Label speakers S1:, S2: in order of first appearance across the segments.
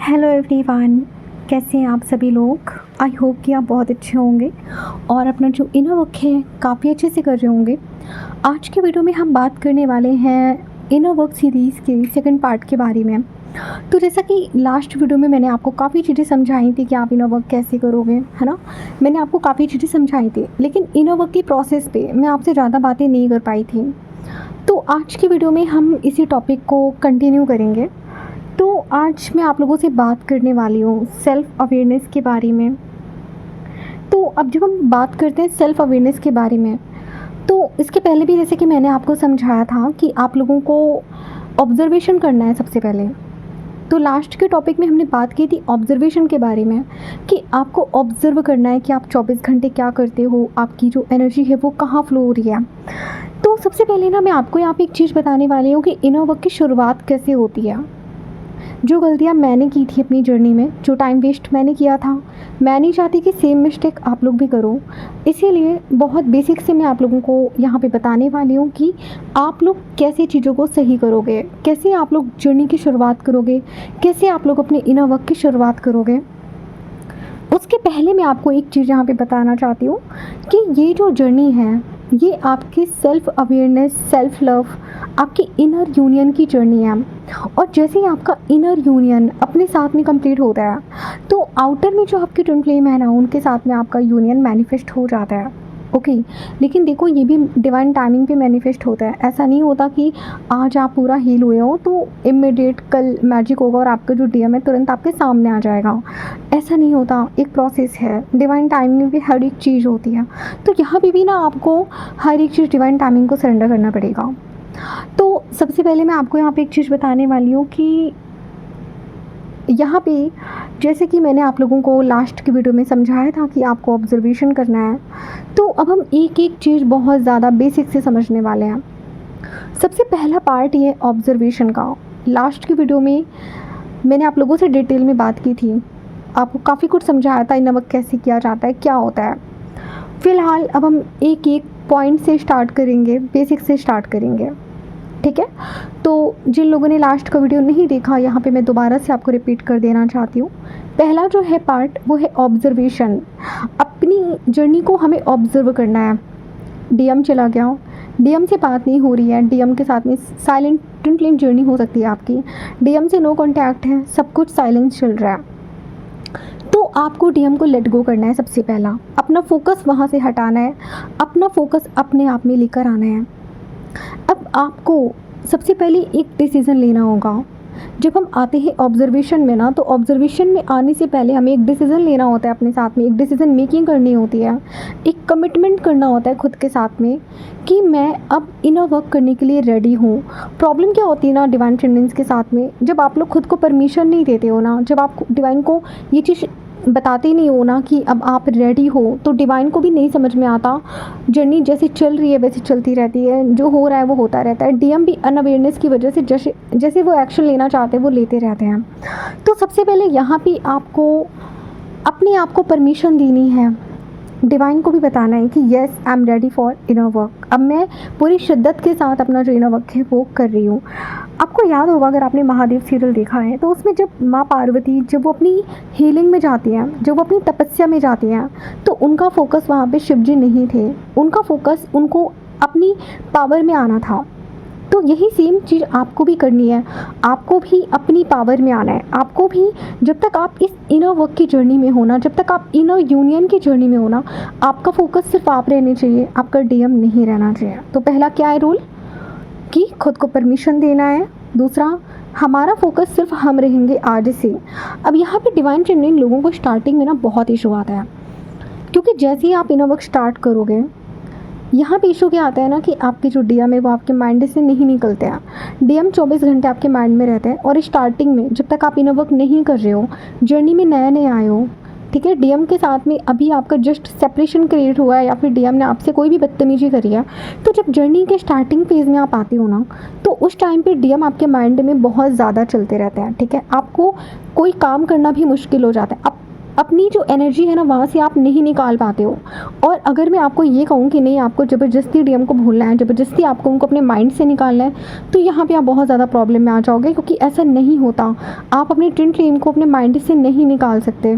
S1: Hello everyone, कैसे हैं आप सभी लोग। आई होप कि आप बहुत अच्छे होंगे और अपना जो इनर वर्क है काफ़ी अच्छे से कर रहे होंगे। आज के वीडियो में हम बात करने वाले हैं इनर वर्क सीरीज़ के सेकंड पार्ट के बारे में। तो जैसा कि लास्ट वीडियो में मैंने आपको काफ़ी चीज़ें समझाई थी कि आप इनर वर्क कैसे करोगे, है ना। मैंने आपको काफ़ी चीज़ें समझाई थी, लेकिन इनर वर्क की प्रोसेस पे मैं आपसे ज़्यादा बातें नहीं कर पाई थी। तो आज की वीडियो में हम इसी टॉपिक को कंटिन्यू करेंगे। तो आज मैं आप लोगों से बात करने वाली हूँ सेल्फ़ अवेयरनेस के बारे में। तो अब जब हम बात करते हैं सेल्फ़ अवेयरनेस के बारे में, तो इसके पहले भी जैसे कि मैंने आपको समझाया था कि आप लोगों को ऑब्ज़र्वेशन करना है सबसे पहले। तो लास्ट के टॉपिक में हमने बात की थी ऑब्ज़र्वेशन के बारे में कि आपको ऑब्ज़र्व करना है कि आप 24 घंटे क्या करते हो, आपकी जो एनर्जी है वो कहाँ फ़्लो हो रही है। तो सबसे पहले ना मैं आपको यहाँ पे एक चीज़ बताने वाली हूँ कि इनर वर्क की शुरुआत कैसे होती है। जो गलतियाँ मैंने की थी अपनी जर्नी में, जो टाइम वेस्ट मैंने किया था, मैं नहीं चाहती कि सेम मिस्टेक आप लोग भी करो। इसीलिए बहुत बेसिक से मैं आप लोगों को यहाँ पे बताने वाली हूँ कि आप लोग कैसे चीज़ों को सही करोगे, कैसे आप लोग जर्नी की शुरुआत करोगे, कैसे आप लोग अपने इनर वर्क की शुरुआत करोगे। उसके पहले मैं आपको एक चीज़ यहाँ पे बताना चाहती हूँ कि ये जो जर्नी है ये आपकी सेल्फ़ अवेयरनेस, सेल्फ़ लव, आपकी इनर यूनियन की जर्नी है। और जैसे ही आपका इनर यूनियन अपने साथ में कंप्लीट होता है, तो आउटर में जो आपके ट्विन फ्लेम है ना, उनके साथ में आपका यूनियन मैनिफेस्ट हो जाता है। ओके, लेकिन देखो ये भी डिवाइन टाइमिंग पे मैनिफेस्ट होता है। ऐसा नहीं होता कि आज आप पूरा हील हुए हो तो इमीडिएट कल मैजिक होगा और आपका जो डीएम है तुरंत आपके सामने आ जाएगा। ऐसा नहीं होता, एक प्रोसेस है। डिवाइन टाइमिंग में भी हर एक चीज़ होती है। तो यहाँ पे भी ना आपको हर एक चीज़ डिवाइन टाइमिंग को सरेंडर करना पड़ेगा। तो सबसे पहले मैं आपको यहाँ पे एक चीज़ बताने वाली हूँ कि यहाँ पे जैसे कि मैंने आप लोगों को लास्ट की वीडियो में समझाया था कि आपको ऑब्जर्वेशन करना है। तो अब हम एक एक चीज़ बहुत ज़्यादा बेसिक से समझने वाले हैं। सबसे पहला पार्ट ये ऑब्जर्वेशन का। लास्ट की वीडियो में मैंने आप लोगों से डिटेल में बात की थी, आपको काफ़ी कुछ समझाया था इनर वर्क कैसे किया जाता है, क्या होता है। फ़िलहाल अब हम एक एक पॉइंट से स्टार्ट करेंगे, बेसिक से स्टार्ट करेंगे, ठीक है। तो जिन लोगों ने लास्ट का वीडियो नहीं देखा, यहाँ पे मैं दोबारा से आपको रिपीट कर देना चाहती हूँ। पहला जो है पार्ट वो है ऑब्जर्वेशन। अपनी जर्नी को हमें ऑब्जर्व करना है। डीएम चला गया, डीएम से बात नहीं हो रही है, डीएम के साथ में साइलेंट ट्विन फ्लेम जर्नी हो सकती है आपकी। डीएम से नो कॉन्टैक्ट है, सब कुछ साइलेंस चल रहा है। तो आपको डीएम को लेट गो करना है। सबसे पहला अपना फोकस वहाँ से हटाना है, अपना फोकस अपने आप में लेकर आना है। अब आपको सबसे पहले एक डिसीज़न लेना होगा। जब हम आते हैं ऑब्जर्वेशन में ना, तो ऑब्जर्वेशन में आने से पहले हमें एक डिसीज़न लेना होता है अपने साथ में, एक डिसीज़न मेकिंग करनी होती है, एक कमिटमेंट करना होता है खुद के साथ में कि मैं अब इनर वर्क करने के लिए रेडी हूँ। प्रॉब्लम क्या होती है ना डिवाइन टेंडेंस के साथ में, जब आप लोग खुद को परमिशन नहीं देते हो ना, जब आप डिवाइन को ये चीज़ बताते नहीं हो ना कि अब आप रेडी हो, तो डिवाइन को भी नहीं समझ में आता। जर्नी जैसे चल रही है वैसे चलती रहती है, जो हो रहा है वो होता रहता है। डीएम भी अनअवेयरनेस की वजह से जैसे जैसे वो एक्शन लेना चाहते हैं वो लेते रहते हैं। तो सबसे पहले यहाँ पे आपको अपने आप को परमिशन देनी है, डिवाइन को भी बताना है कि yes I am ready for inner work. अब मैं पूरी शिद्दत के साथ अपना जो इनर वर्क है वो कर रही हूँ। आपको याद होगा अगर आपने महादेव सीरियल देखा है, तो उसमें जब माँ पार्वती जब वो अपनी हीलिंग में जाती हैं, जब वो अपनी तपस्या में जाती हैं, तो उनका फोकस वहाँ पे शिव जी नहीं थे। उनका फोकस उनको अपनी पावर में आना था। तो यही सेम चीज़ आपको भी करनी है, आपको भी अपनी पावर में आना है। आपको भी जब तक आप इस इनर वर्क की जर्नी में हो ना, जब तक आप इनर यूनियन की जर्नी में हो ना, आपका फोकस सिर्फ आप रहने चाहिए, आपका डीएम नहीं रहना चाहिए। तो पहला क्या है रूल कि खुद को परमिशन देना है। दूसरा, हमारा फोकस सिर्फ हम रहेंगे आज से। अब यहाँ पे डिवाइन चैनलिंग लोगों को स्टार्टिंग में ना बहुत इशू आता है, क्योंकि जैसे ही आप इनर वर्क स्टार्ट करोगे, यहाँ पे इशू क्या आता है ना कि आपके जो डीएम है वो आपके माइंड से नहीं निकलते हैं। डीएम 24 घंटे आपके माइंड में रहते हैं। और स्टार्टिंग में जब तक आप इनर वर्क नहीं कर रहे हो, जर्नी में नए नए आए हो, ठीक है, डीएम के साथ में अभी आपका जस्ट सेपरेशन क्रिएट हुआ है या फिर डीएम ने आपसे कोई भी बदतमीजी करी है, तो जब जर्नी के स्टार्टिंग फेज़ में आप आते हो ना, तो उस टाइम पे डीएम आपके माइंड में बहुत ज़्यादा चलते रहते हैं, ठीक है। आपको कोई काम करना भी मुश्किल हो जाता है। अब अपनी जो एनर्जी है ना वहाँ से आप नहीं निकाल पाते हो। और अगर मैं आपको ये कहूँ कि नहीं आपको ज़बरदस्ती डीएम को भूलना है, ज़बरदस्ती आपको उनको अपने माइंड से निकालना है, तो यहाँ पे आप बहुत ज़्यादा प्रॉब्लम में आ जाओगे, क्योंकि ऐसा नहीं होता। आप अपने ट्विन फ्लेम को अपने माइंड से नहीं निकाल सकते,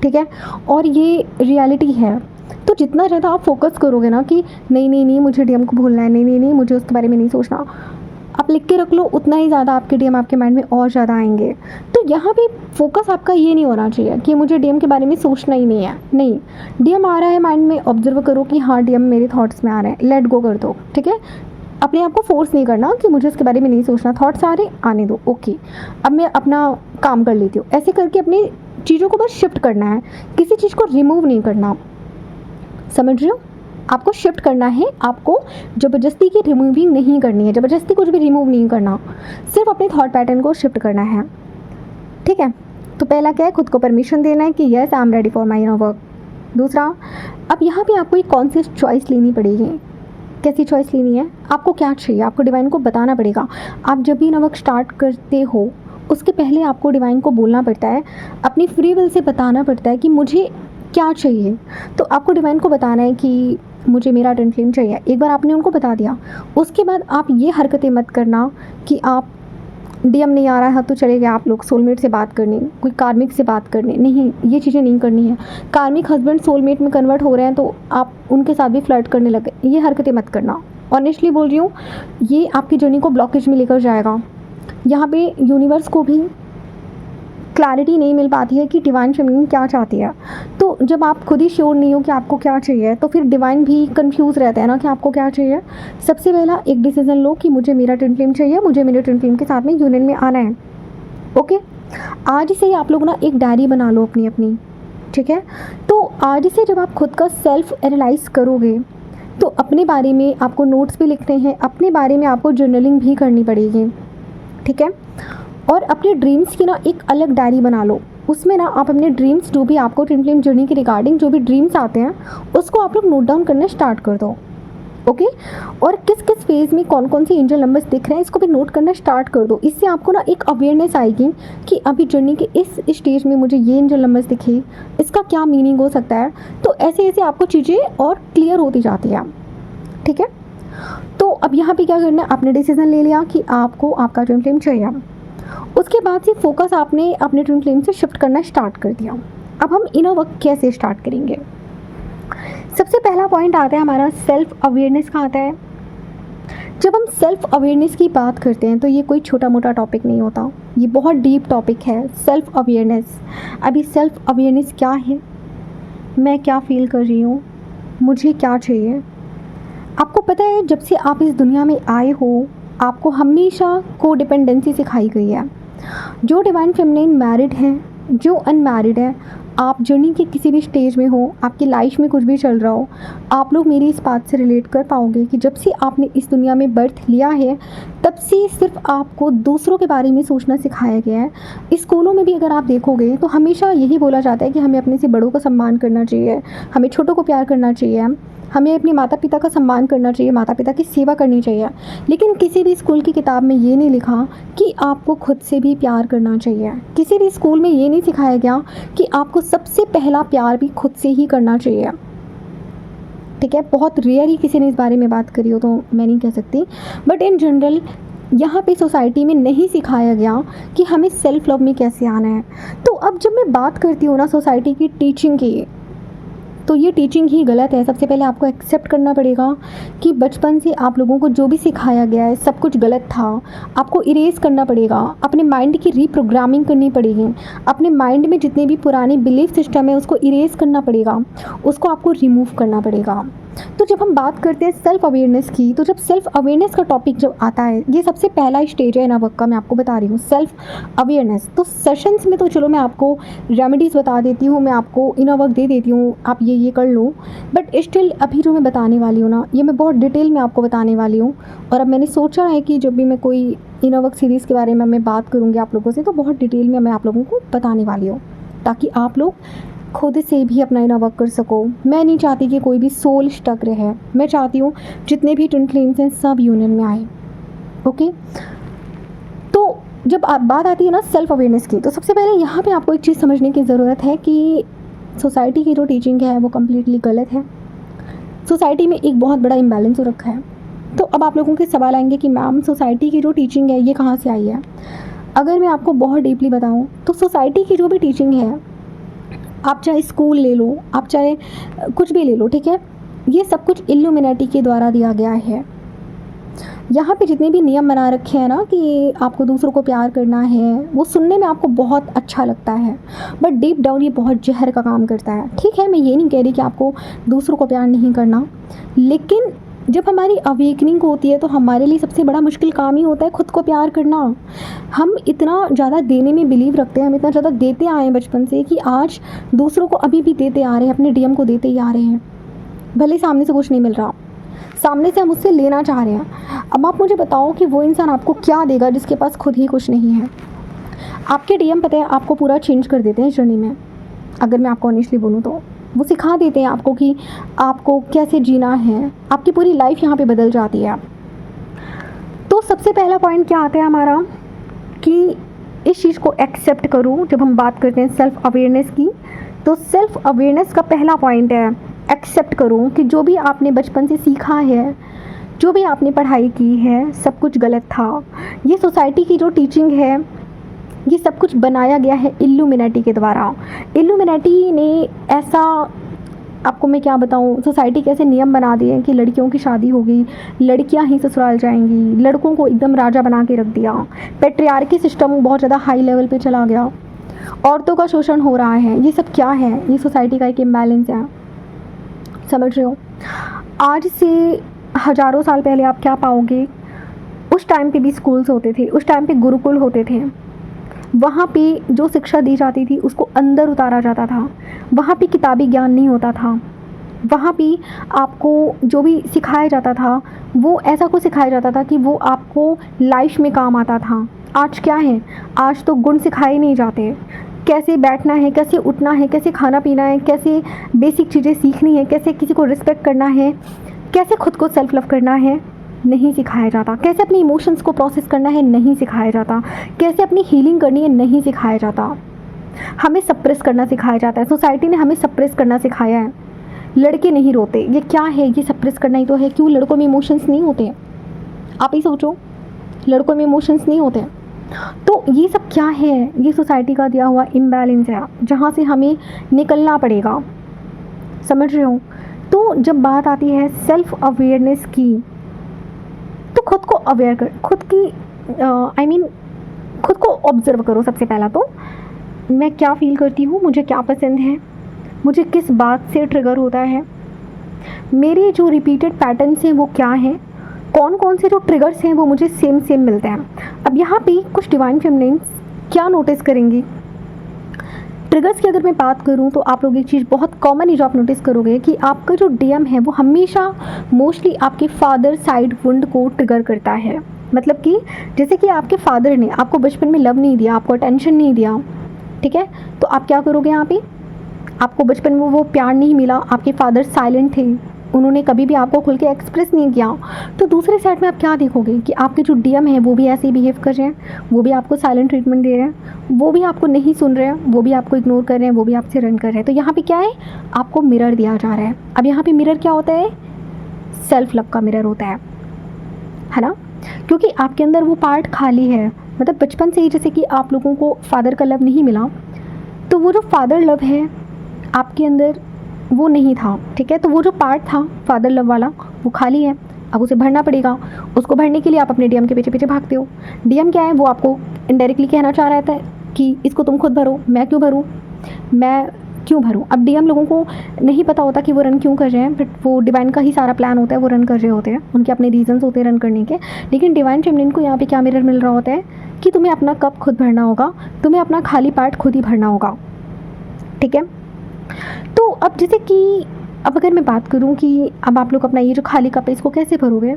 S1: ठीक है, और ये रियलिटी है। तो जितना ज़्यादा आप फोकस करोगे ना कि नहीं नहीं नहीं मुझे डीएम को भूलना है, नहीं नहीं नहीं मुझे उसके बारे में नहीं सोचना, आप लिख के रख लो, उतना ही ज़्यादा आपके डीएम आपके माइंड में और ज़्यादा आएंगे। तो यहाँ पे फोकस आपका ये नहीं होना चाहिए कि मुझे डीएम के बारे में सोचना ही नहीं है। नहीं, डीएम आ रहा है माइंड में, ऑब्जर्व करो कि हाँ डीएम मेरे थॉट्स में आ रहे हैं, लेट गो कर दो, ठीक है। अपने आप को फोर्स नहीं करना कि मुझे उसके बारे में नहीं सोचना, थॉट्स आ रहे आने दो, ओके अब मैं अपना काम कर लेती हूँ। ऐसे करके अपनी चीज़ों को बस शिफ्ट करना है, किसी चीज़ को रिमूव नहीं करना, समझ रहे हो। आपको शिफ्ट करना है, आपको ज़बरदस्ती की रिमूविंग नहीं करनी है, ज़बरदस्ती कुछ भी रिमूव नहीं करना, सिर्फ अपने थॉट पैटर्न को शिफ्ट करना है, ठीक है। तो पहला क्या है, खुद को परमिशन देना है कि yes I am ready for my inner work. दूसरा, अब यहाँ पे आपको एक कॉन्शियस चॉइस लेनी पड़ेगी। कैसी चॉइस लेनी है, आपको क्या चाहिए, आपको डिवाइन को बताना पड़ेगा। आप जब भी इनर वर्क स्टार्ट करते हो उसके पहले आपको डिवाइन को बोलना पड़ता है, अपनी फ्री विल से बताना पड़ता है कि मुझे क्या चाहिए। तो आपको डिवाइन को बताना है कि मुझे मेरा ट्विन फ्लेम चाहिए। एक बार आपने उनको बता दिया, उसके बाद आप ये हरकतें मत करना कि आप डीएम नहीं आ रहा है तो चले गए आप लोग सोलमेट से बात करने, कोई कार्मिक से बात करने, नहीं, ये चीज़ें नहीं करनी है। कार्मिक हस्बैंड सोलमेट में कन्वर्ट हो रहे हैं तो आप उनके साथ भी फ्लर्ट करने लगे, ये हरकतें मत करना। ऑनेस्टली बोल रही हूँ, ये आपकी जर्नी को ब्लॉकेज में लेकर जाएगा। यहाँ पे यूनिवर्स को भी क्लैरिटी नहीं मिल पाती है कि डिवाइन फेमिनिन क्या चाहती है। तो जब आप खुद ही श्योर नहीं हो कि आपको क्या चाहिए, तो फिर डिवाइन भी कंफ्यूज रहता है ना कि आपको क्या चाहिए। सबसे पहला एक डिसीजन लो कि मुझे मेरा ट्विन फ्लेम चाहिए, मुझे मेरे ट्विन फ्लेम के साथ में यूनियन में आना है, ओके। आज से ही आप लोग ना एक डायरी बना लो अपनी अपनी, ठीक है। तो आज से जब आप खुद का सेल्फ एनालाइज करोगे तो अपने बारे में आपको नोट्स भी लिखने हैं, अपने बारे में आपको जर्नलिंग भी करनी पड़ेगी, ठीक है। और अपने ड्रीम्स की ना एक अलग डायरी बना लो, उसमें ना आप अपने ड्रीम्स जो भी आपको ट्विन फ्लेम जर्नी के रिगार्डिंग जो भी ड्रीम्स आते हैं उसको आप लोग नोट डाउन करना स्टार्ट कर दो, ओके। और किस किस फेज़ में कौन कौन से एंजल नंबर्स दिख रहे हैं इसको भी नोट करना स्टार्ट कर दो। इससे आपको ना एक अवेयरनेस आएगी कि अभी जर्नी के इस स्टेज में मुझे ये एंजल नंबर्स दिखे, इसका क्या मीनिंग हो सकता है। तो ऐसे ऐसे आपको चीज़ें और क्लियर होती जाती हैं, ठीक है। तो अब यहाँ पे क्या करना है, आपने डिसीजन ले लिया कि आपको आपका ट्विन फ्लेम चाहिए, उसके बाद से फोकस आपने अपने ट्विन फ्लेम से शिफ्ट करना स्टार्ट कर दिया। अब हम इनर वर्क कैसे स्टार्ट करेंगे। सबसे पहला पॉइंट आता है हमारा सेल्फ अवेयरनेस का आता है। जब हम सेल्फ अवेयरनेस की बात करते हैं तो ये कोई छोटा मोटा टॉपिक नहीं होता, ये बहुत डीप टॉपिक है सेल्फ अवेयरनेस। अभी सेल्फ अवेयरनेस क्या है, मैं क्या फील कर रही हूँ, मुझे क्या चाहिए। आपको पता है जब से आप इस दुनिया में आए हो आपको हमेशा को डिपेंडेंसी सिखाई गई है। जो डिवाइन फेमिनिन मैरिड हैं, जो अनमैरिड हैं, आप जर्नी के किसी भी स्टेज में हो, आपकी लाइफ में कुछ भी चल रहा हो, आप लोग मेरी इस बात से रिलेट कर पाओगे कि जब से आपने इस दुनिया में बर्थ लिया है तब से सिर्फ आपको दूसरों के बारे में सोचना सिखाया गया है। स्कूलों में भी अगर आप देखोगे तो हमेशा यही बोला जाता है कि हमें अपने से बड़ों का सम्मान करना चाहिए, हमें छोटों को प्यार करना चाहिए, हमें अपने माता पिता का सम्मान करना चाहिए, माता पिता की सेवा करनी चाहिए। लेकिन किसी भी स्कूल की किताब में ये नहीं लिखा कि आपको खुद से भी प्यार करना चाहिए। किसी भी स्कूल में ये नहीं सिखाया गया कि आपको सबसे पहला प्यार भी खुद से ही करना चाहिए, ठीक है। बहुत रेयर ही किसी ने इस बारे में बात करी हो तो मैं नहीं कह सकती, बट इन जनरल यहाँ पे सोसाइटी में नहीं सिखाया गया कि हमें सेल्फ लव में कैसे आना है। तो अब जब मैं बात करती हूँ ना सोसाइटी की टीचिंग की, तो ये टीचिंग ही गलत है। सबसे पहले आपको एक्सेप्ट करना पड़ेगा कि बचपन से आप लोगों को जो भी सिखाया गया है सब कुछ गलत था। आपको इरेज करना पड़ेगा, अपने माइंड की रीप्रोग्रामिंग करनी पड़ेगी, अपने माइंड में जितने भी पुराने बिलीफ सिस्टम है उसको इरेज करना पड़ेगा, उसको आपको रिमूव करना पड़ेगा। तो जब हम बात करते हैं सेल्फ अवेयरनेस की, तो जब सेल्फ अवेयरनेस का टॉपिक जब आता है, ये सबसे पहला स्टेज है इनर वर्क का, मैं आपको बता रही हूँ सेल्फ अवेयरनेस। तो सेशंस में तो चलो मैं आपको रेमेडीज़ बता देती हूँ, मैं आपको इनर वर्क दे देती हूँ, आप ये कर लो, बट स्टिल अभी जो मैं बताने वाली हूँ ना ये मैं बहुत डिटेल में आपको बताने वाली हूँ। और अब मैंने सोचा है कि जब भी मैं कोई इनर वर्क सीरीज़ के बारे में मैं बात करूँगी आप लोगों से तो बहुत डिटेल में मैं आप लोगों को बताने वाली हूँ, ताकि आप लोग खुद से भी अपना इनर वर्क कर सको। मैं नहीं चाहती कि कोई भी सोल स्टक रहे, मैं चाहती हूँ जितने भी ट्विन फ्लेम्स हैं सब यूनियन में आए, ओके। तो जब बात आती है ना सेल्फ अवेयरनेस की, तो सबसे पहले यहाँ पे आपको एक चीज़ समझने की ज़रूरत है कि सोसाइटी की जो टीचिंग है वो कम्प्लीटली गलत है। सोसाइटी में एक बहुत बड़ा इम्बैलेंस हो रखा है। तो अब आप लोगों के सवाल आएंगे कि मैम सोसाइटी की जो टीचिंग है ये कहाँ से आई है। अगर मैं आपको बहुत डीपली बताऊँ तो सोसाइटी की जो भी टीचिंग है, आप चाहे स्कूल ले लो, आप चाहे कुछ भी ले लो, ठीक है, ये सब कुछ इल्यूमिनेटी के द्वारा दिया गया है। यहाँ पे जितने भी नियम बना रखे हैं ना कि आपको दूसरों को प्यार करना है, वो सुनने में आपको बहुत अच्छा लगता है, बट डीप डाउन ये बहुत जहर का काम करता है। ठीक है, मैं ये नहीं कह रही कि आपको दूसरों को प्यार नहीं करना, लेकिन जब हमारी अवेकनिंग होती है तो हमारे लिए सबसे बड़ा मुश्किल काम ही होता है खुद को प्यार करना। हम इतना ज़्यादा देने में बिलीव रखते हैं, हम इतना ज़्यादा देते आए हैं बचपन से कि आज दूसरों को अभी भी देते आ रहे हैं, अपने डीएम को देते ही आ रहे हैं, भले सामने से कुछ नहीं मिल रहा, सामने से हम उससे लेना चाह रहे हैं। अब आप मुझे बताओ कि वो इंसान आपको क्या देगा जिसके पास खुद ही कुछ नहीं है। आपके डीएम पता है आपको पूरा चेंज कर देते हैं इस जर्नी में। अगर मैं आपको ऑनेस्टली बोलूँ तो वो सिखा देते हैं आपको कि आपको कैसे जीना है, आपकी पूरी लाइफ यहाँ पे बदल जाती है। तो सबसे पहला पॉइंट क्या आता है हमारा कि इस चीज़ को एक्सेप्ट करो। जब हम बात करते हैं सेल्फ अवेयरनेस की, तो सेल्फ अवेयरनेस का पहला पॉइंट है एक्सेप्ट करो कि जो भी आपने बचपन से सीखा है, जो भी आपने पढ़ाई की है, सब कुछ गलत था। ये सोसाइटी की जो टीचिंग है, ये सब कुछ बनाया गया है इल्यूमिनेटी के द्वारा। इल्यूमिनेटी ने ऐसा, आपको मैं क्या बताऊँ, सोसाइटी के ऐसे नियम बना दिए हैं कि लड़कियों की शादी होगी, लड़कियां ही ससुराल जाएंगी, लड़कों को एकदम राजा बना के रख दिया, पैट्रियार्की सिस्टम बहुत ज़्यादा हाई लेवल पे चला गया, औरतों का शोषण हो रहा है। ये सब क्या है? ये सोसाइटी का एक इम्बैलेंस है, समझ रहे हो। आज से हज़ारों साल पहले आप क्या पाओगे, उस टाइम पे भी स्कूल्स होते थे, उस टाइम पे गुरुकुल होते थे, वहाँ पे जो शिक्षा दी जाती थी उसको अंदर उतारा जाता था, वहाँ पे किताबी ज्ञान नहीं होता था, वहाँ पे आपको जो भी सिखाया जाता था वो ऐसा कुछ सिखाया जाता था कि वो आपको लाइफ में काम आता था। आज क्या है, आज तो गुण सिखाए नहीं जाते, कैसे बैठना है, कैसे उठना है, कैसे खाना पीना है, कैसे बेसिक चीज़ें सीखनी है, कैसे किसी को रिस्पेक्ट करना है, कैसे खुद को सेल्फ लव करना है, नहीं सिखाया जाता। कैसे अपने इमोशंस को प्रोसेस करना है, नहीं सिखाया जाता। कैसे अपनी हीलिंग करनी है, नहीं सिखाया जाता। हमें सप्रेस करना सिखाया जाता है। सोसाइटी ने हमें सप्रेस करना सिखाया है। लड़के नहीं रोते, ये क्या है, ये सप्रेस करना ही तो है। क्यों लड़कों में इमोशंस नहीं होते? आप ही सोचो, लड़कों में इमोशंस नहीं होते। तो ये सब क्या है? ये सोसाइटी का दिया हुआ इम्बैलेंस है, जहाँ से हमें निकलना पड़ेगा, समझ रहे हो। तो जब बात आती है सेल्फ अवेयरनेस की, तो खुद को अवेयर कर, खुद की खुद को ऑब्जर्व करो। सबसे पहला तो मैं क्या फील करती हूँ, मुझे क्या पसंद है, मुझे किस बात से ट्रिगर होता है, मेरे जो रिपीटेड पैटर्न्स हैं वो क्या हैं, कौन कौन से जो ट्रिगर्स हैं वो मुझे सेम मिलते हैं। अब यहाँ पे कुछ डिवाइन फेमिनिन्स क्या नोटिस करेंगी, ट्रिगर्स की अगर मैं बात करूँ तो आप लोग एक चीज़ बहुत कॉमन ही जो आप नोटिस करोगे कि आपका जो डीएम है वो हमेशा मोस्टली आपके फादर साइड वुंड को ट्रिगर करता है। मतलब कि जैसे कि आपके फादर ने आपको बचपन में लव नहीं दिया, आपको अटेंशन नहीं दिया, ठीक है, तो आप क्या करोगे यहाँ पे, आपको बचपन में वो प्यार नहीं मिला, आपके फादर साइलेंट थे, उन्होंने कभी भी आपको खुल के एक्सप्रेस नहीं किया, तो दूसरे साइड में आप क्या देखोगे कि आपके जो डीएम है वो भी ऐसे ही बिहेव कर रहे हैं, वो भी आपको साइलेंट ट्रीटमेंट दे रहे हैं, वो भी आपको नहीं सुन रहे हैं, वो भी आपको इग्नोर कर रहे हैं, वो भी आपसे रन कर रहे हैं। तो यहाँ पे क्या है, आपको मिरर दिया जा रहा है। अब यहाँ पे मिरर क्या होता है, सेल्फ लव का मिरर होता है ना, क्योंकि आपके अंदर वो पार्ट खाली है। मतलब बचपन से ही जैसे कि आप लोगों को फादर का लव नहीं मिला, तो वो जो फादर लव है आपके अंदर वो नहीं था, ठीक है, तो वो जो पार्ट था फादर लव वाला वो खाली है, अब उसे भरना पड़ेगा। उसको भरने के लिए आप अपने डीएम के पीछे पीछे भागते हो। डीएम क्या है, वो आपको इनडायरेक्टली कहना चाह रहा था कि इसको तुम खुद भरो, मैं क्यों भरूँ, मैं क्यों भरूँ। अब डीएम लोगों को नहीं पता होता कि वो रन क्यों कर रहे हैं, बट वो डिवाइन का ही सारा प्लान होता है, वो रन कर रहे होते हैं, उनके अपने रीजंस होते हैं रन करने के। लेकिन डिवाइन फेमिनिन को यहाँ पे क्या मिरर मिल रहा होता है कि तुम्हें अपना कप खुद भरना होगा, तुम्हें अपना खाली पार्ट खुद ही भरना होगा, ठीक है। तो अब जैसे कि अब अगर मैं बात करूं कि अब आप लोग अपना ये जो खाली कप है इसको कैसे भरोगे,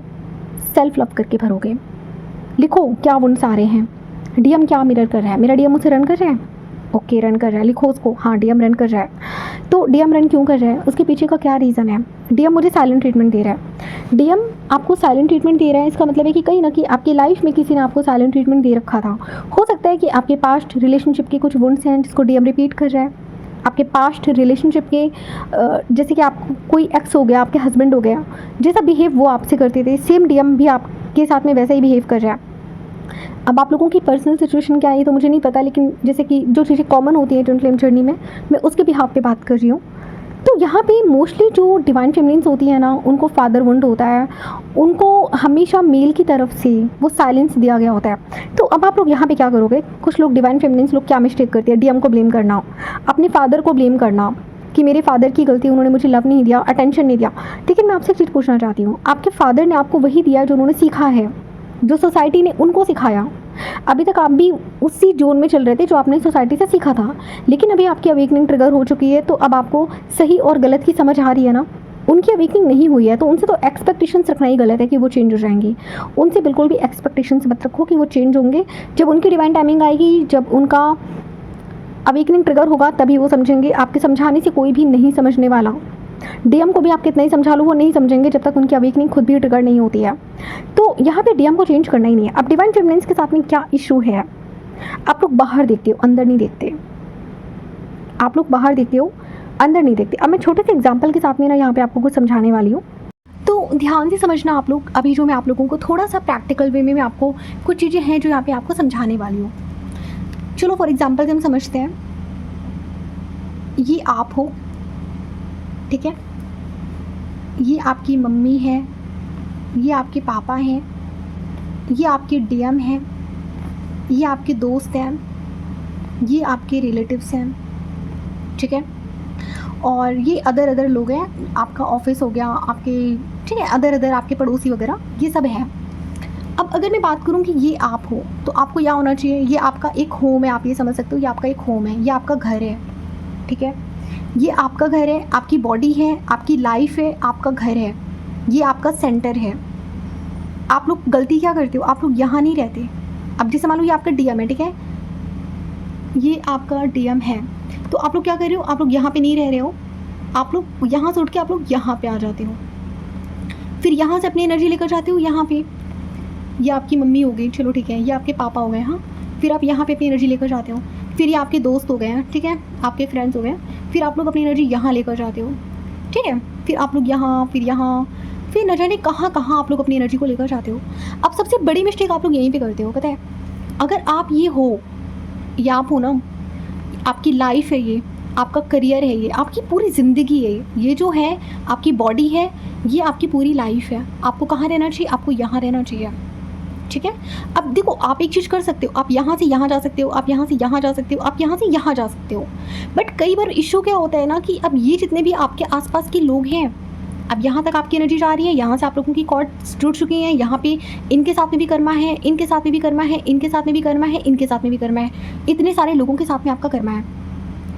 S1: सेल्फ लव करके भरोगे। लिखो क्या वुंड्स आ रहे हैं, डीएम क्या मिरर कर रहा है, मेरा डीएम मुझसे रन कर रहा है, ओके रन कर रहा है, लिखो उसको, हाँ डीएम रन कर रहा है। तो डीएम रन क्यों कर रहा है, उसके पीछे का क्या रीज़न है। डीएम मुझे साइलेंट ट्रीटमेंट दे रहा है, डीएम आपको साइलेंट ट्रीटमेंट दे रहा है, इसका मतलब है कि कहीं ना कहीं आपकी लाइफ में किसी ने आपको साइलेंट ट्रीटमेंट दे रखा था। हो सकता है कि आपके पास्ट रिलेशनशिप के कुछ वुंड्स हैं जिसको डीएम रिपीट कर रहा है। आपके पास्ट रिलेशनशिप के जैसे कि आपको कोई एक्स हो गया, आपके हस्बैंड हो गया, जैसा बिहेव वो आपसे करते थे, सेम डीएम भी आपके साथ में वैसा ही बिहेव कर रहा है। अब आप लोगों की पर्सनल सिचुएशन क्या है तो मुझे नहीं पता, लेकिन जैसे कि जो चीज़ें कॉमन होती हैं ट्विन फ्लेम जर्नी में, मैं उसके बिहाफ पे बात कर रही हूँ। तो यहाँ पे मोस्टली जो डिवाइन फेमिनिन्स होती है ना, उनको फादर वुंड होता है, उनको हमेशा मेल की तरफ से वो साइलेंस दिया गया होता है। तो अब आप लोग यहाँ पे क्या करोगे, कुछ लोग डिवाइन फेमिनिन्स लोग क्या मिस्टेक करते हैं, डीएम को ब्लेम करना, अपने फादर को ब्लेम करना कि मेरे फादर की गलती, उन्होंने मुझे लव नहीं दिया, अटेंशन नहीं दिया। लेकिन मैं आपसे एक चीज़ पूछना चाहती हूँ, आपके फादर ने आपको वही दिया जो उन्होंने सीखा है, जो सोसाइटी ने उनको सिखाया। अभी तक आप भी उसी जोन में चल रहे थे जो आपने सोसाइटी से सीखा था, लेकिन अभी आपकी अवेकनिंग ट्रिगर हो चुकी है, तो अब आपको सही और गलत की समझ आ रही है ना। उनकी अवेकनिंग नहीं हुई है तो उनसे तो एक्सपेक्टेशंस रखना ही गलत है कि वो चेंज हो जाएंगी। उनसे बिल्कुल भी एक्सपेक्टेशंस मत रखो कि वो चेंज होंगे। जब उनकी डिवाइन टाइमिंग आएगी, जब उनका अवेकनिंग ट्रिगर होगा, तभी वो समझेंगे। आपके समझाने से कोई भी नहीं समझने वाला। डीएम को भी आप कितना ही समझा लो, वो नहीं समझेंगे जब तक उनकी अवेकनिंग खुद भी ट्रिगर नहीं होती है। तो यहाँ पे डीएम को चेंज करना ही नहीं है। अब डिवाइन फेमिनिन्स के साथ में क्या इशू है, आप लोग बाहर देखते हो, अंदर नहीं देखते। आप लोग बाहर देखते हो, अंदर नहीं देखते। अब मैं छोटे से एग्जाम्पल के साथ में ना यहाँ पे आपको कुछ समझाने वाली हूँ, तो ध्यान से समझना आप लोग। अभी जो मैं आप लोगों को थोड़ा सा प्रैक्टिकल वे में मैं आपको कुछ चीज़ें हैं जो यहाँ पे आपको समझाने वाली हूँ। चलो फॉर एग्जाम्पल हम समझते हैं, ये आप हो, ठीक है, ये आपकी मम्मी है, ये आपके पापा हैं, ये आपके डीएम हैं, ये आपके दोस्त हैं, ये आपके रिलेटिव्स हैं, ठीक है, और ये अदर लोग हैं, आपका ऑफिस हो गया, आपके, ठीक है, अदर आपके पड़ोसी वगैरह, ये सब हैं। अब अगर मैं बात करूं कि ये आप हो, तो आपको क्या होना चाहिए, ये आपका एक होम है, आप ये समझ सकते हो, ये आपका एक होम है, ये आपका घर है, ठीक है, ये आपका घर है, आपकी बॉडी है, आपकी लाइफ है, आपका घर है, ये आपका सेंटर है। आप लोग गलती क्या करते हो, आप लोग यहाँ नहीं रहते। अब जैसे मान लो ये आपका डीएम है, ठीक है, ये आपका डीएम है, तो आप लोग क्या कर रहे हो, आप लोग यहाँ पे नहीं रह रहे हो, आप लोग यहाँ से उठ के आप लोग यहाँ पे आ जाते हो, फिर यहाँ से अपनी एनर्जी लेकर जाते हो यहाँ पे। ये आपकी मम्मी हो गई, चलो ठीक है, ये आपके पापा हो गए, हाँ, फिर आप यहाँ पे अपनी एनर्जी लेकर जाते हो, फिर ये आपके दोस्त हो गए हैं, ठीक है, आपके फ्रेंड्स हो गए, फिर आप लोग अपनी एनर्जी यहाँ लेकर जाते हो, ठीक है, फिर आप लोग यहाँ, फिर यहाँ, फिर न जाने कहाँ कहाँ आप लोग अपनी एनर्जी को लेकर जाते हो। अब सबसे बड़ी मिस्टेक आप लोग यहीं पे करते हो, पता है, अगर आप ये हो, या आप हो ना, आपकी लाइफ है, ये आपका करियर है, ये आपकी पूरी ज़िंदगी है, ये जो है आपकी बॉडी है, ये आपकी पूरी लाइफ है। आपको कहाँ रहना चाहिए, आपको यहाँ रहना चाहिए, ठीक है। अब देखो, आप एक चीज़ कर सकते हो, आप यहाँ से यहाँ जा सकते हो, आप यहाँ से यहाँ जा सकते हो, आप यहाँ से यहाँ जा सकते हो, बट कई बार इशू क्या होता है ना कि अब ये जितने भी आपके आसपास के लोग हैं, अब यहाँ तक आपकी एनर्जी जा रही है, यहाँ से आप लोगों की कॉर्ड्स जुड़ चुकी हैं, यहाँ पे इनके साथ में भी कर्मा है, इनके साथ में भी कर्मा है, इनके साथ में भी कर्मा है, इनके साथ में भी कर्मा है, इतने सारे लोगों के साथ में आपका कर्मा है,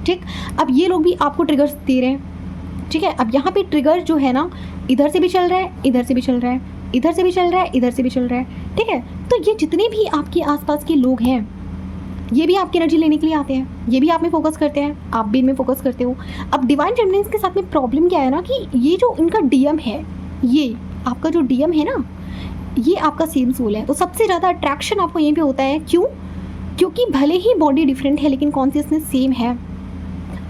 S1: ठीक। अब ये लोग भी आपको ट्रिगर्स दे रहे हैं, ठीक है। अब यहाँ पे ट्रिगर जो है ना, इधर से भी चल रहा है, इधर से भी चल रहा है, इधर से भी चल रहा है, इधर से भी चल रहा है, ठीक है। तो ये जितने भी आपके आसपास के लोग हैं, ये भी आपकी एनर्जी लेने के लिए आते हैं, ये भी आप में फोकस करते हैं, आप भी इनमें फोकस करते हो। अब डिवाइन फेमिनिन्स के साथ में प्रॉब्लम क्या है ना कि ये जो इनका डीएम है, ये आपका जो डीएम है ना, ये आपका सेम सोल है, तो सबसे ज़्यादा अट्रैक्शन आपको यहीं पे होता है। क्यों? क्योंकि भले ही बॉडी डिफरेंट है लेकिन कॉन्शियसनेस सेम है।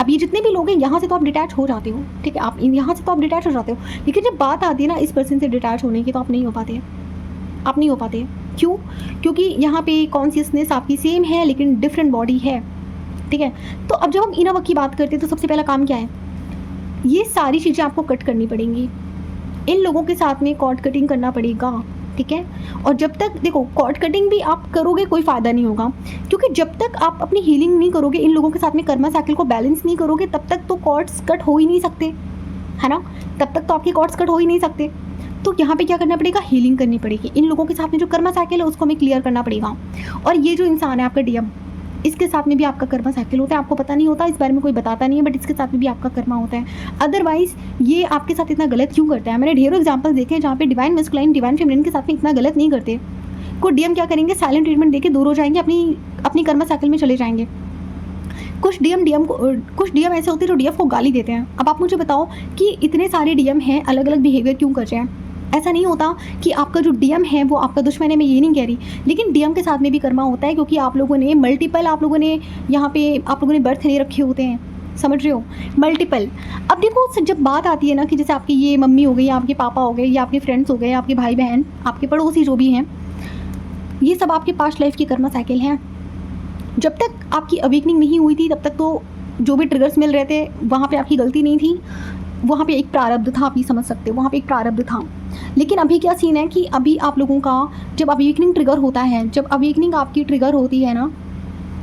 S1: अब ये जितने भी लोग हैं, यहाँ से तो आप डिटैच हो जाते हो, ठीक है, आप यहाँ से तो आप डिटैच हो जाते हो, लेकिन जब बात आती है ना इस पर्सन से डिटैच होने की, तो आप नहीं हो पाते, आप नहीं हो पाते। क्यों? क्योंकि यहाँ पे कॉन्शियसनेस आपकी सेम है लेकिन डिफरेंट बॉडी है, ठीक है। तो अब जब हम इनर वर्क की बात करते हैं तो सबसे पहला काम क्या है, ये सारी चीज़ें आपको कट करनी पड़ेंगी, इन लोगों के साथ में कॉर्ड कटिंग करना पड़ेगा, ठीक है। और जब तक देखो, कॉर्ड कटिंग भी आप करोगे कोई फ़ायदा नहीं होगा, क्योंकि जब तक आप अपनी हीलिंग नहीं करोगे, इन लोगों के साथ में कर्मा साइकिल को बैलेंस नहीं करोगे, तब तक तो कॉर्ड्स कट हो ही नहीं सकते, है ना, तब तक तो आपके कॉर्ड्स कट हो ही नहीं सकते। तो यहाँ पे क्या करना पड़ेगा, हीलिंग करनी पड़ेगी, इन लोगों के साथ में जो कर्मा साइकिल है उसको हमें क्लियर करना पड़ेगा। और ये जो इंसान है आपका डीएम, इसके साथ में भी आपका कर्मा साइकिल होता है, आपको पता नहीं होता, इस बारे में कोई बताता नहीं है, बट इसके साथ में भी आपका कर्मा होता है। अदरवाइज ये आपके साथ इतना गलत क्यों करता है? मैंने ढेरों एग्जांपल देखे हैं जहाँ पे डिवाइन मस्कुलाइन डिवाइन फेमिनिन के साथ में इतना गलत नहीं करते। कोई डीएम क्या करेंगे, साइलेंट ट्रीटमेंट देके दूर हो जाएंगे, अपनी कर्मा साइकिल में चले जाएंगे। कुछ डीएम ऐसे होते हैं जो डीएफ को गाली देते हैं। अब आप मुझे बताओ कि इतने सारे डीएम हैं, अलग अलग बिहेवियर क्यों कर रहे हैं? ऐसा नहीं होता कि आपका जो डीएम है वो आपका दुश्मन है, मैं ये नहीं कह रही, लेकिन डीएम के साथ में भी कर्मा होता है, क्योंकि आप लोगों ने मल्टीपल, आप लोगों ने यहाँ पे आप लोगों ने बर्थ नहीं रखे होते हैं, समझ रहे हो, मल्टीपल। अब देखो जब बात आती है ना कि जैसे आपकी ये मम्मी हो गई, आपके पापा हो गए, या आपके फ्रेंड्स हो गए, आपके भाई बहन, आपके पड़ोसी जो भी हैं, ये सब आपके पास्ट लाइफ की कर्मा साइकिल है। जब तक आपकी अवेकनिंग नहीं हुई थी तब तक तो जो भी ट्रिगर्स मिल रहे थे वहाँ पे आपकी गलती नहीं थी, वहाँ पे एक प्रारब्ध था, आप ये समझ सकते हो, वहाँ पे एक प्रारब्ध था। लेकिन अभी क्या सीन है कि अभी आप लोगों का जब अवेकनिंग ट्रिगर होता है, जब अवेकनिंग आपकी ट्रिगर होती है ना,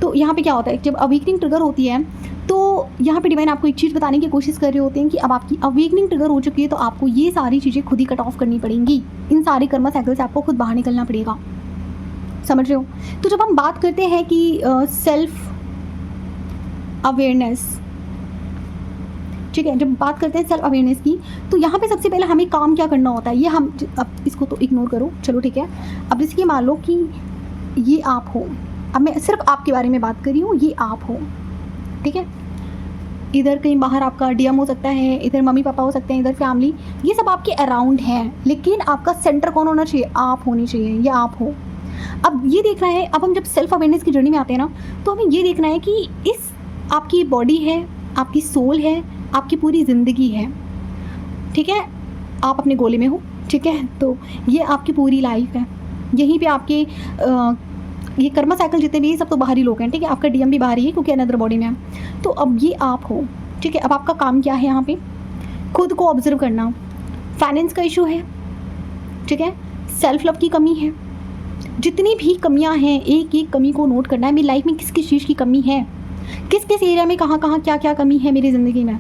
S1: तो यहाँ पे क्या होता है, जब अवेकनिंग ट्रिगर होती है तो यहाँ पे डिवाइन आपको एक चीज़ बताने की कोशिश कर रहे होते हैं कि अब आपकी अवेकनिंग ट्रिगर हो चुकी है, तो आपको ये सारी चीज़ें खुद ही कट ऑफ करनी पड़ेंगी, इन सारी कर्मा साइकिल से आपको खुद बाहर निकलना पड़ेगा, समझ रहे हो। तो जब हम बात करते हैं कि सेल्फ अवेयरनेस, ठीक है, जब बात करते हैं सेल्फ अवेयरनेस की, तो यहाँ पे सबसे पहले हमें काम क्या करना होता है, ये हम अब इसको तो इग्नोर करो, चलो ठीक है। अब जैसे कि मान लो कि ये आप हो, अब मैं सिर्फ आपके बारे में बात कर रही हूँ, ये आप हो, ठीक है। इधर कहीं बाहर आपका डीएम हो सकता है, इधर मम्मी पापा हो सकते हैं, इधर फैमिली, ये सब आपके अराउंड हैं, लेकिन आपका सेंटर कौन होना चाहिए, आप होनी चाहिए, ये आप हो। अब ये देखना है, अब हम जब सेल्फ अवेयरनेस की जर्नी में आते हैं ना, तो हमें ये देखना है कि इस आपकी बॉडी है, आपकी सोल है, आपकी पूरी ज़िंदगी है, ठीक है, आप अपने गोले में हो, ठीक है, तो ये आपकी पूरी लाइफ है, यहीं पे आपके ये कर्मा साइकिल जितने भी ये सब तो बाहरी लोग हैं, ठीक है, आपका डीएम भी बाहरी है क्योंकि अनदर बॉडी में है। तो अब ये आप हो, ठीक है। अब आपका काम क्या है, यहाँ पे खुद को ऑब्जर्व करना, फाइनेंस का इशू है, ठीक है, सेल्फ लव की कमी है, जितनी भी कमियां हैं एक एक कमी को नोट करना है, मेरी लाइफ में किस किस चीज़ की कमी है, किस किस एरिया में कहाँ कहाँ क्या क्या कमी है मेरी ज़िंदगी में,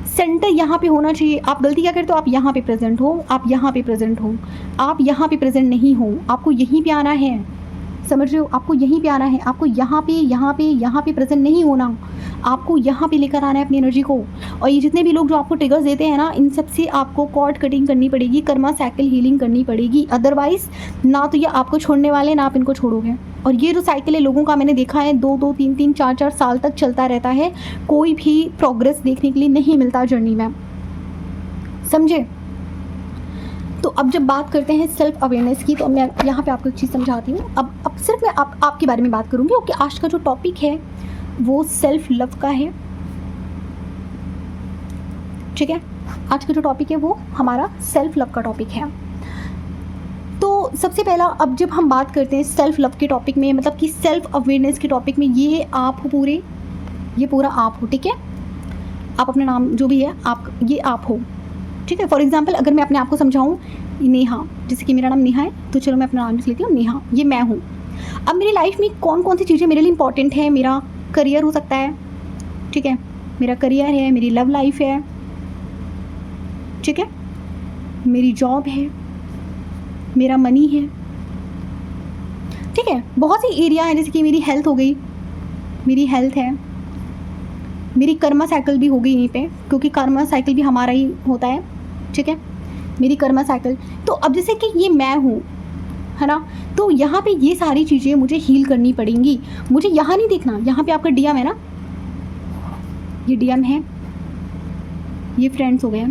S1: सेंटर यहाँ पे होना चाहिए। आप गलती क्या करते हो, आप यहाँ पे प्रेजेंट हो, आप यहाँ पे प्रेजेंट हो, आप यहाँ पे प्रेजेंट नहीं हो, आपको यहीं पे आना है, समझ रहे हो, आपको यहीं पे आना है, आपको यहाँ पे प्रेजेंट नहीं होना, आपको यहाँ पे लेकर आना है अपनी एनर्जी को। और ये जितने भी लोग जो आपको ट्रिगर्स देते हैं ना, इन सब से आपको कॉर्ड कटिंग करनी पड़ेगी, कर्मा साइकिल हीलिंग करनी पड़ेगी, अदरवाइज ना तो ये आपको छोड़ने वाले, ना आप इनको छोड़ोगे। और ये जो साइकिल है लोगों का, मैंने देखा है 2-2, 3-3, 4-4 साल तक चलता रहता है, कोई भी प्रोग्रेस देखने के लिए नहीं मिलता जर्नी में, समझे। तो अब जब बात करते हैं सेल्फ अवेयरनेस की, तो मैं यहाँ पे आपको एक चीज़ समझाती हूँ। अब सिर्फ मैं आपके बारे में बात करूँगी, ओके। आज का जो टॉपिक है वो सेल्फ लव का है, ठीक है, आज का जो टॉपिक है वो हमारा सेल्फ लव का टॉपिक है। तो सबसे पहला, अब जब हम बात करते हैं सेल्फ लव के टॉपिक में, मतलब कि सेल्फ अवेयरनेस के टॉपिक में, ये आप हो पूरे, ये पूरा आप हो, ठीक है। आप अपना नाम जो भी है आप, ये आप हो, ठीक है। फॉर एग्जांपल अगर मैं अपने आप को समझाऊँ, नेहा, जैसे कि मेरा नाम नेहा है, तो चलो मैं अपना नाम लिख लेती हूँ, नेहा, ये मैं हूँ। अब मेरी लाइफ में कौन कौन सी चीज़ें मेरे लिए इंपॉर्टेंट है, मेरा करियर हो सकता है, ठीक है, मेरा करियर है, मेरी लव लाइफ है, ठीक है, मेरी जॉब है, मेरा मनी है, ठीक है, बहुत सी एरिया है, जैसे कि मेरी हेल्थ हो गई, मेरी हेल्थ है, मेरी कर्मा साइकिल भी हो गई यहीं पे, क्योंकि कर्मा साइकिल भी हमारा ही होता है, ठीक है, मेरी कर्मा साइकिल। तो अब जैसे कि ये मैं हूँ, है ना, तो यहाँ पे ये सारी चीज़ें मुझे हील करनी पड़ेंगी। मुझे यहाँ नहीं देखना, यहाँ पे आपका डीएम है ना, ये डीएम है, ये फ्रेंड्स हो गए,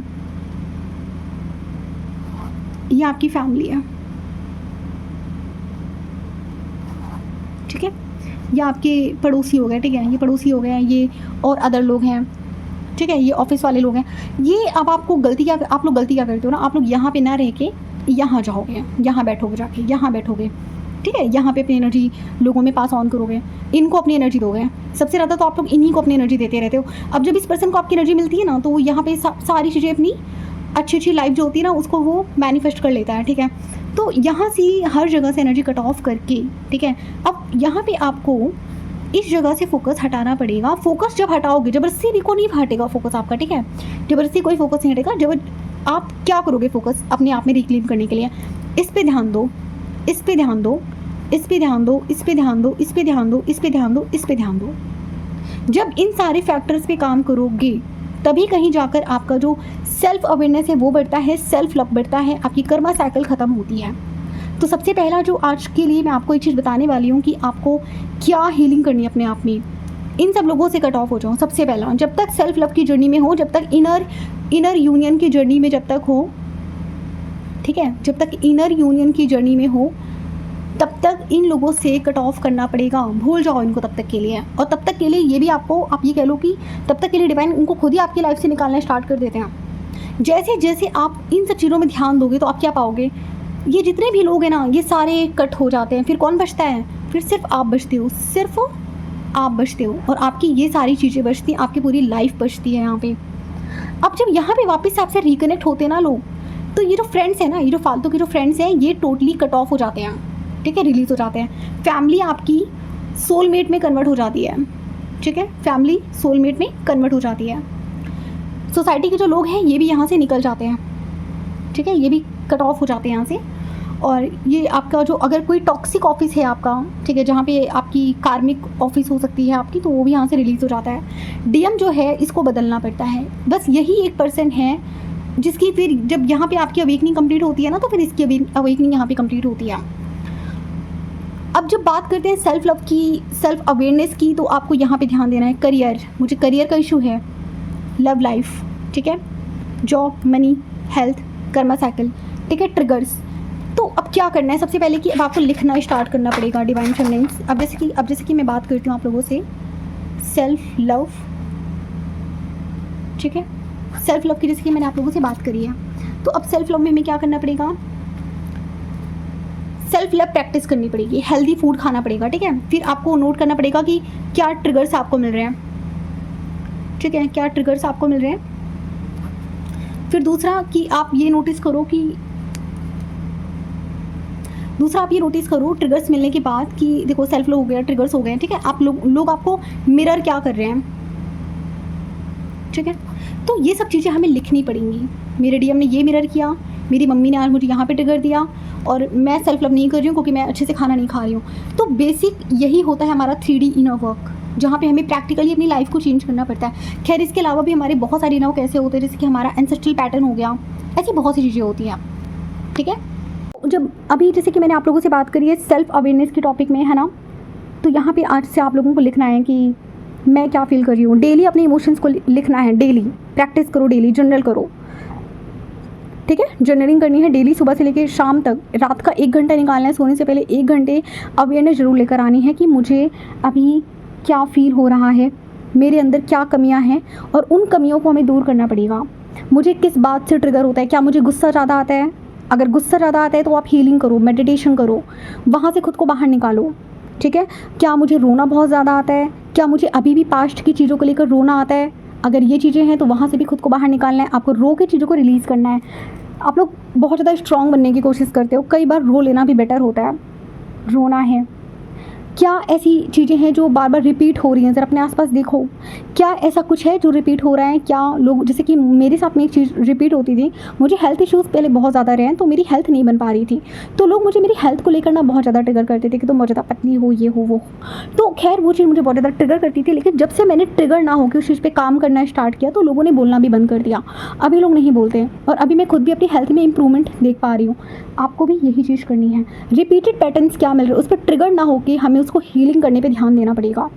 S1: ये आपकी फैमिली है, ठीक है, ये आपके पड़ोसी हो गए, ठीक है, ये पड़ोसी हो गए, ये और अदर लोग हैं, ठीक है, ये ऑफिस वाले लोग हैं। ये अब आपको आप लोग गलती क्या करते हो ना, आप लोग यहाँ पे ना रह के यहाँ जाओगे, यहाँ बैठोगे, जाके यहाँ बैठोगे, ठीक है, यहाँ पे अपनी एनर्जी लोगों में पास ऑन करोगे, इनको अपनी एनर्जी दोगे। सबसे ज़्यादा तो आप लोग इन्हीं को अपनी एनर्जी देते रहते हो। अब जब इस पर्सन को आपकी एनर्जी मिलती है ना, तो वो यहाँ पे सारी चीज़ें अपनी अच्छी अच्छी लाइफ जो होती है ना, उसको वो मैनिफेस्ट कर लेता है, ठीक है। तो यहाँ से हर जगह से एनर्जी कट ऑफ करके, ठीक है, अब यहाँ पे आपको इस जगह से फोकस हटाना पड़ेगा। फोकस जब हटाओगे, जबरदस्ती को नहीं हटेगा फोकस आपका, ठीक है, जबरदस्ती कोई फोकस नहीं हटेगा। जब आप क्या करोगे, फोकस अपने आप में रिक्लेम करने के लिए, इस पे ध्यान दो, इस पे ध्यान दो, इस पे ध्यान दो, इस पे ध्यान दो, इस पे ध्यान दो, इस पे ध्यान दो, इस पे ध्यान दो। जब इन सारे फैक्टर्स पे काम करोगे, तभी कहीं जाकर आपका जो सेल्फ अवेयरनेस है वो बढ़ता है, सेल्फ लव बढ़ता है, आपकी कर्मा साइकिल ख़त्म होती है। तो सबसे पहला जो आज के लिए मैं आपको एक चीज़ बताने वाली हूँ कि आपको क्या हीलिंग करनी है अपने आप में, इन सब लोगों से कट ऑफ हो जाओ। सबसे पहला, जब तक सेल्फ लव की जर्नी में हो, जब तक इनर यूनियन की जर्नी में जब तक हो, ठीक ठीक है। जब तक इनर यूनियन की जर्नी में हो तब तक इन लोगों से कट ऑफ करना पड़ेगा, भूल जाओ इनको तब तक के लिए। और तब तक के लिए ये भी आपको, आप ये कह लो कि तब तक के लिए डिवाइन उनको खुद ही आपकी लाइफ से निकालना स्टार्ट कर देते हैं। जैसे जैसे आप इन सब चीज़ों में ध्यान दोगे तो आप क्या पाओगे, ये जितने भी लोग हैं ना ये सारे कट हो जाते हैं। फिर कौन बचता है, फिर सिर्फ आप बचते हो, सिर्फ आप बचते हो, और आपकी ये सारी चीज़ें बचती हैं, आपकी पूरी लाइफ बचती है यहाँ पे। अब जब यहाँ पे वापस से आपसे रिकनेक्ट होते हैं ना लोग, तो ये जो फ्रेंड्स हैं ना, ये जो फालतू के जो फ्रेंड्स हैं ये टोटली कट ऑफ हो जाते हैं, ठीक है, रिलीज़ हो जाते हैं। फैमिली आपकी सोलमेट में कन्वर्ट हो जाती है, ठीक है, फैमिली सोलमेट में कन्वर्ट हो जाती है। सोसाइटी के जो लोग हैं ये भी यहाँ से निकल जाते हैं, ठीक है, ये भी कट ऑफ हो जाते हैं यहाँ से। और ये आपका जो, अगर कोई टॉक्सिक ऑफिस है आपका, ठीक है, जहाँ पे आपकी कार्मिक ऑफिस हो सकती है आपकी, तो वो भी यहाँ से रिलीज़ हो जाता है। डीएम जो है इसको बदलना पड़ता है। बस यही एक पर्सन है जिसकी फिर जब यहाँ पे आपकी अवेकनिंग कंप्लीट होती है ना, तो फिर इसकी अवेकनिंग यहाँ पे कंप्लीट होती है। अब जब बात करते हैं सेल्फ लव की, सेल्फ अवेयरनेस की, तो आपको यहाँ पे ध्यान देना है। करियर, मुझे करियर का इशू है, लव लाइफ, ठीक है, job, money, health, Karma cycle, ठीक है, ट्रिगर्स। तो अब क्या करना है, सबसे पहले कि अब आपको लिखना स्टार्ट करना पड़ेगा डिवाइन फेमिनिन्स। अब जैसे कि मैं बात करती हूँ आप लोगों से सेल्फ लव, ठीक है, सेल्फ लव की जैसे कि मैंने आप लोगों से बात करी है। तो अब सेल्फ लव में हमें क्या करना पड़ेगा, सेल्फ लव प्रैक्टिस करनी पड़ेगी, हेल्दी फूड खाना पड़ेगा, ठीक है। फिर आपको नोट करना पड़ेगा कि क्या ट्रिगर्स आपको मिल रहे हैं, ठीक है, क्या ट्रिगर्स आपको मिल रहे हैं। फिर दूसरा कि आप ये नोटिस करो कि ट्रिगर्स मिलने के बाद कि देखो सेल्फ लव हो गया, ट्रिगर्स हो गए, ठीक है, आप लोग आपको मिरर क्या कर रहे हैं, ठीक है। तो ये सब चीज़ें हमें लिखनी पड़ेंगी। मेरे डीएम ने ये मिरर किया, मेरी मम्मी ने आज मुझे यहाँ पे ट्रिगर दिया, और मैं सेल्फ लव नहीं कर रही हूँ क्योंकि मैं अच्छे से खाना नहीं खा रही हूँ। तो बेसिक यही होता है हमारा 3D इनर वर्क, जहाँ पे हमें प्रैक्टिकली अपनी लाइफ को चेंज करना पड़ता है। खैर इसके अलावा भी हमारे बहुत सारे इनर वर्क ऐसे होते हैं, जैसे कि हमारा एंसेस्ट्रल पैटर्न हो गया, ऐसी बहुत सी चीज़ें होती हैं, ठीक है। जब अभी जैसे कि मैंने आप लोगों से बात करी है सेल्फ अवेयरनेस के टॉपिक में, है ना, तो यहाँ पे आज से आप लोगों को लिखना है कि मैं क्या फील कर रही हूँ। डेली अपने इमोशंस को लिखना है, डेली प्रैक्टिस करो, डेली जर्नल करो, ठीक है, जर्नलिंग करनी है डेली, सुबह से लेकर शाम तक। रात का 1 घंटा निकालना है, सोने से पहले 1 घंटे अवेयरनेस ज़रूर लेकर आनी है कि मुझे अभी क्या फील हो रहा है, मेरे अंदर क्या कमियां हैं, और उन कमियों को हमें दूर करना पड़ेगा। मुझे किस बात से ट्रिगर होता है, क्या मुझे गुस्सा ज़्यादा आता है, अगर गुस्सा ज़्यादा आता है तो आप हीलिंग करो, मेडिटेशन करो, वहाँ से खुद को बाहर निकालो, ठीक है। क्या मुझे रोना बहुत ज़्यादा आता है, क्या मुझे अभी भी पास्ट की चीज़ों को लेकर रोना आता है, अगर ये चीज़ें हैं तो वहाँ से भी खुद को बाहर निकालना है, आपको रो के चीज़ों को रिलीज़ करना है। आप लोग बहुत ज़्यादा स्ट्रॉन्ग बनने की कोशिश करते हो, कई बार रो लेना भी बेटर होता है, रोना है। क्या ऐसी चीज़ें हैं जो बार बार रिपीट हो रही हैं, ज़रा अपने आसपास देखो, क्या ऐसा कुछ है जो रिपीट हो रहा है। क्या लोग, जैसे कि मेरे साथ में एक चीज़ रिपीट होती थी, मुझे हेल्थ इश्यूज़ पहले बहुत ज़्यादा रहे हैं, तो मेरी हेल्थ नहीं बन पा रही थी, तो लोग मुझे मेरी हेल्थ को लेकर ना बहुत ज़्यादा ट्रिगर करते थे कि तुम बहुत ज़्यादा पतली हो, ये हो वो। तो खैर वो चीज़ मुझे बहुत ज़्यादा ट्रिगर करती थी, लेकिन जब से मैंने ट्रिगर ना होकर उस चीज़ पर काम करना स्टार्ट किया तो लोगों ने बोलना भी बंद कर दिया। अभी लोग नहीं बोलते, और अभी मैं खुद भी अपनी हेल्थ में इंप्रूवमेंट देख पा रही हूँ। आपको भी यही चीज़ करनी है। रिपीटेड पैटर्न्स क्या मिल रहे हैं उस पर ट्रिगर ना होकर हमें उसको हीलिंग करने पे ध्यान देना पड़ेगा,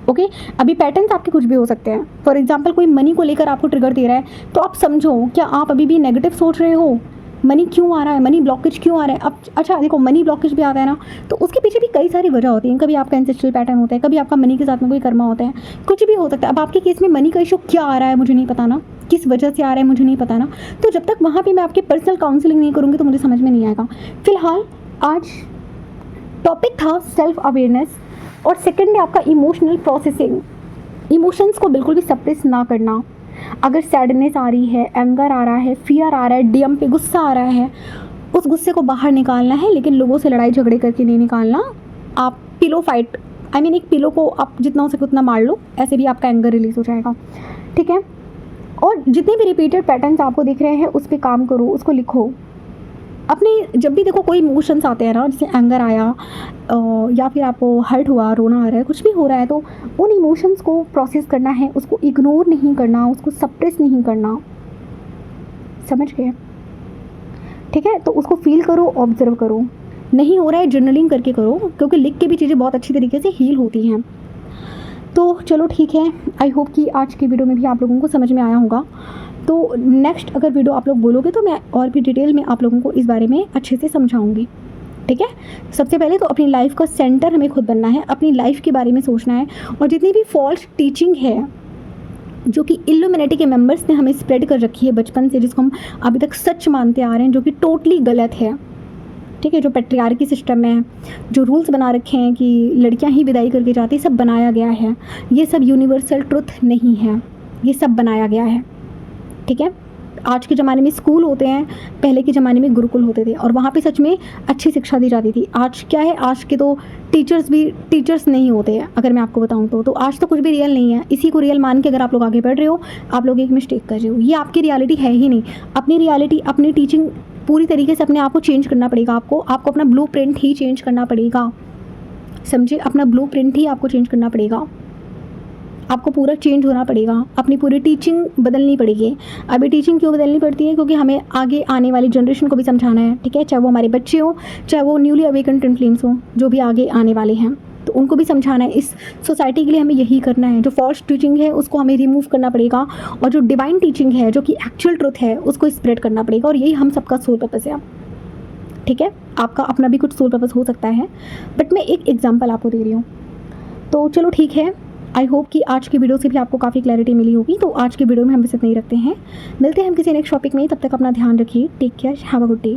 S1: ओके। अभी पैटर्न्स आपके कुछ भी हो सकते हैं। फॉर एग्जांपल कोई मनी को लेकर आपको ट्रिगर दे रहा है, तो आप समझो क्या आप अभी भी नेगेटिव सोच रहे हो, मनी क्यों आ रहा है, मनी ब्लॉकेज क्यों आ रहा है। अब अच्छा देखो, मनी ब्लॉकेज भी आता है ना, तो उसके पीछे भी कई सारी वजह होती हैं। कभी आपका एंसेस्ट्रल पैटर्न होता है, कभी आपका मनी के साथ में कोई कर्मा होता है, कुछ भी हो सकता है। अब आपके केस में मनी का इशू क्या आ रहा है मुझे नहीं पता ना, किस वजह से आ रहा है मुझे नहीं पता ना, तो जब तक वहाँ पर मैं आपकी पर्सनल काउंसलिंग नहीं करूँगी तो मुझे समझ में नहीं आएगा। फिलहाल आज टॉपिक था सेल्फ अवेयरनेस, और सेकेंड है आपका इमोशनल प्रोसेसिंग। इमोशंस को बिल्कुल भी सप्रेस ना करना। अगर सैडनेस आ रही है, एंगर आ रहा है, फियर आ रहा है, डीएम पे गुस्सा आ रहा है, उस गुस्से को बाहर निकालना है, लेकिन लोगों से लड़ाई झगड़े करके नहीं निकालना। आप पिलो फाइट, एक पिलो को आप जितना हो सके उतना मार लो, ऐसे भी आपका एंगर रिलीज हो जाएगा, ठीक है। और जितने भी रिपीटेड पैटर्न्स आपको दिख रहे हैं उस पर काम करो, उसको लिखो अपने। जब भी देखो कोई इमोशंस आते हैं ना, जैसे एंगर आया या फिर आपको हर्ट हुआ, रोना आ रहा है, कुछ भी हो रहा है, तो उन इमोशंस को प्रोसेस करना है, उसको इग्नोर नहीं करना, उसको सप्रेस नहीं करना, समझ गए, ठीक है। तो उसको फील करो, ऑब्जर्व करो। नहीं हो रहा है जर्नलिंग करके करो, क्योंकि लिख के भी चीज़ें बहुत अच्छी तरीके से हील होती हैं। तो चलो ठीक है, आई होप कि आज की वीडियो में भी आप लोगों को समझ में आया होगा। तो नेक्स्ट अगर वीडियो आप लोग बोलोगे तो मैं और भी डिटेल में आप लोगों को इस बारे में अच्छे से समझाऊंगी, ठीक है। सबसे पहले तो अपनी लाइफ का सेंटर हमें खुद बनना है, अपनी लाइफ के बारे में सोचना है। और जितनी भी फॉल्स टीचिंग है जो कि इल्यूमिनेटी के मेंबर्स ने हमें स्प्रेड कर रखी है बचपन से, जिसको हम अभी तक सच मानते आ रहे हैं, जो कि टोटली गलत है, ठीक है। जो पैट्रियार्की सिस्टम है, जो रूल्स बना रखे हैं कि लड़कियां ही विदाई करके जाती, सब बनाया गया है। ये सब यूनिवर्सल ट्रुथ नहीं है, ये सब बनाया गया है, ठीक है। आज के ज़माने में स्कूल होते हैं, पहले के ज़माने में गुरुकुल होते थे और वहाँ पे सच में अच्छी शिक्षा दी जाती थी। आज क्या है, आज के तो टीचर्स भी टीचर्स नहीं होते हैं, अगर मैं आपको बताऊँ तो आज तो कुछ भी रियल नहीं है। इसी को रियल मान के अगर आप लोग आगे बढ़ रहे हो, आप लोग एक मिस्टेक कर रहे हो। ये आपकी रियलिटी है ही नहीं। अपनी रियलिटी, अपनी टीचिंग पूरी तरीके से अपने आप को चेंज करना पड़ेगा। आपको अपना ब्लूप्रिंट ही चेंज करना पड़ेगा, समझे। अपना ब्लूप्रिंट ही आपको चेंज करना पड़ेगा, आपको पूरा चेंज होना पड़ेगा, अपनी पूरी टीचिंग बदलनी पड़ेगी। अभी टीचिंग क्यों बदलनी पड़ती है? क्योंकि हमें आगे आने वाली जनरेशन को भी समझाना है, ठीक है। चाहे वो हमारे बच्चे हो, चाहे वो न्यूली अवेकन ट्विनफ्लेम्स हो, जो भी आगे आने वाले हैं, तो उनको भी समझाना है। इस सोसाइटी के लिए हमें यही करना है। जो फॉल्स टीचिंग है उसको हमें रिमूव करना पड़ेगा और जो डिवाइन टीचिंग है, जो कि एक्चुअल ट्रुथ है, उसको स्प्रेड करना पड़ेगा। और यही हम सबका सोल पर्पस है, ठीक है। आपका अपना भी कुछ सोल पर्पस हो सकता है, बट मैं एक एग्जाम्पल आपको दे रही हूँ। तो चलो ठीक है, आई होप कि आज की वीडियो से भी आपको काफ़ी क्लैरिटी मिली होगी। तो आज की वीडियो में हम बस इतना ही रखते हैं, मिलते हैं हम किसी नेक्स्ट टॉपिक में। तब तक अपना ध्यान रखिए, take care, have a good day.